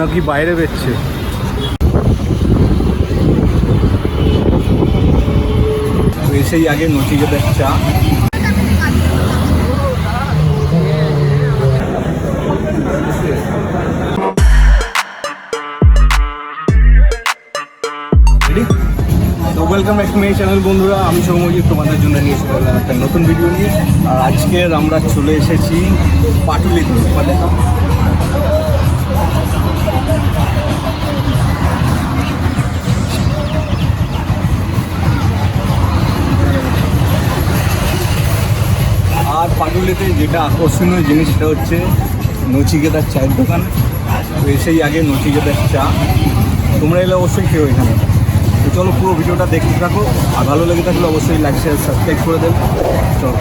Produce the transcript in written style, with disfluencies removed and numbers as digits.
নাকি বাইরে বেচছে। এসেই আগে নচিকেতার চা। তো welcome back to my channel বন্ধুরা, আমি সৌম্যজিৎ তোমাদের জন্য নিয়ে এসে বললাম একটা নতুন ভিডিও নিয়ে। আর আজকের আমরা চলে এসেছি পাটুলিতে। আর পাটুলিতে যেটা আকর্ষণীয় জিনিস সেটা হচ্ছে নচিকেতার চায়ের দোকান। তো এসেই আগে নচিকেতার চা, তোমরা এলে অবশ্যই খেও এখানে। তো চলো পুরো ভিডিওটা দেখতে থাকো, আর ভালো লেগে থাকলে অবশ্যই লাইক শেয়ার সাবস্ক্রাইব করে দেবে। চলো।